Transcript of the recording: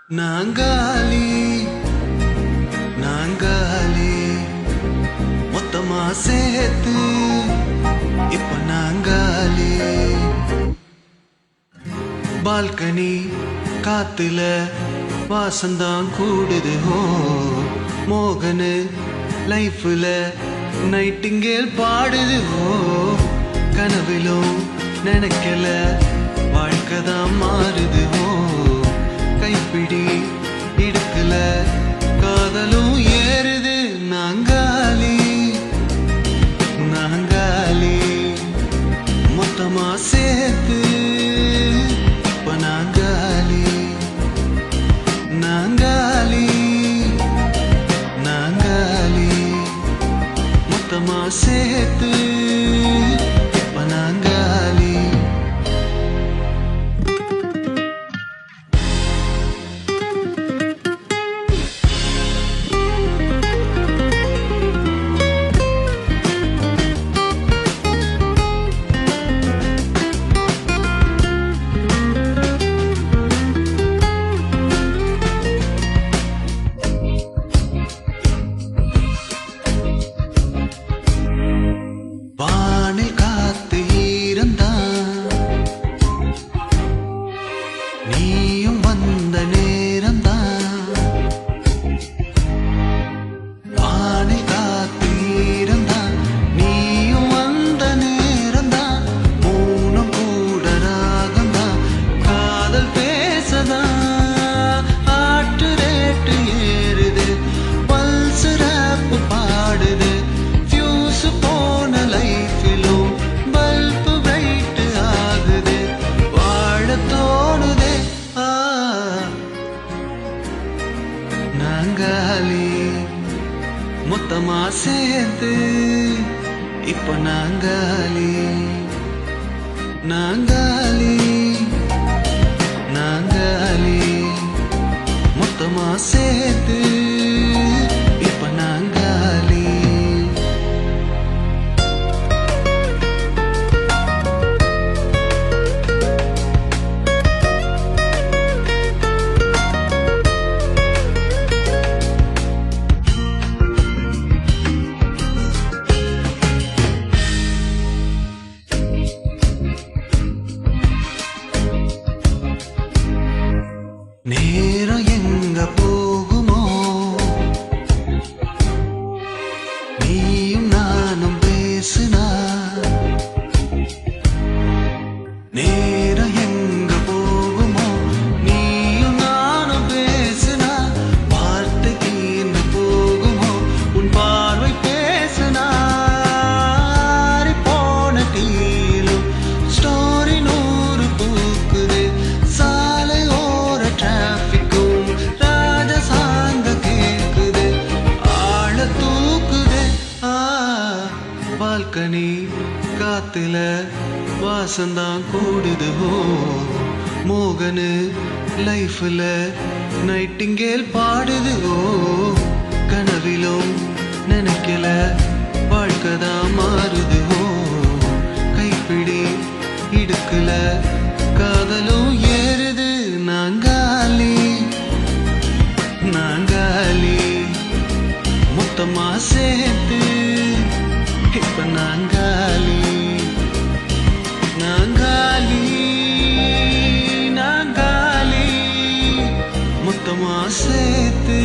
நாங்காலி நாங்காலி மொத்தமா சேர்த்து இப்ப நாங்காலி பால்கனி காத்துல வாசந்தான் கூடுது ஹோ மோகனு லைஃப்ல நைட்டிங்கேல் பாடுது ஹோ கனவிலும் நினைக்கல வாழ்க்கைதான் மாறுது ஹோ கைப்பிடி இடுக்கல காதலும் ஏறுது நாங்காலி நாங்காலி மொத்தமா சேர்த்து இப்ப நாங்காலி நாங்காலி நாங்காலி மொத்தமா சேர்த்து இப்ப நாங்காலி வானில் காத்து ஈரந்தான் நீயும் வந்த நேரம்தான் வானில் காத்து ஈரந்தான் நீயும் வந்த நேரம்தான் மௌனம் கூட ராகம்தான் காதல் பேசதான் ஆட்டு ரேட்டு ஏறுது பல்சு ரேப்பு பாடுது ஃபியூஸ் போன லைஃபிலும் பல்பு பிரைட் ஆகுது வாழ தோணுதே நாங்காலி மொத்தமா சேர்த்து இப்ப நாங்காலி நாங்காலி நாங்காலி மொத்தமா சேர்த்து இப்ப நாங்காலி நேரம் எங்க போகுமோ நீயும் நானும் பேசுனா நேரம் எங்க போகுமோ நீயும் நானும் பேசுனா வார்த்தைக்கு என்ன போகுமோ உன் பார்வை பேசுனா போன டீலும் ஸ்டோரி 100 பூக்குது சாலை ஓர டிராபிக்கும் ராஜசாங்க கேக்குது ஆழ தூக்குது பால்கனி காத்துல வாசந்தான் கூடுது ஹோ மோகனு லைஃப்ல நைட்டிங்கேல் பாடுது ஹோ கனவிலும் நினைக்கல வாழ்க்கைதான் மாறுது ஹோ கைப்பிடி இடுக்கல காதலும் ஏறுது நாங்காலி நாங்காலி மொத்தமா சேர்த்து இப்ப நாங்காலி நாங்காலி நாங்காலி மொத்தமா சேர்த்து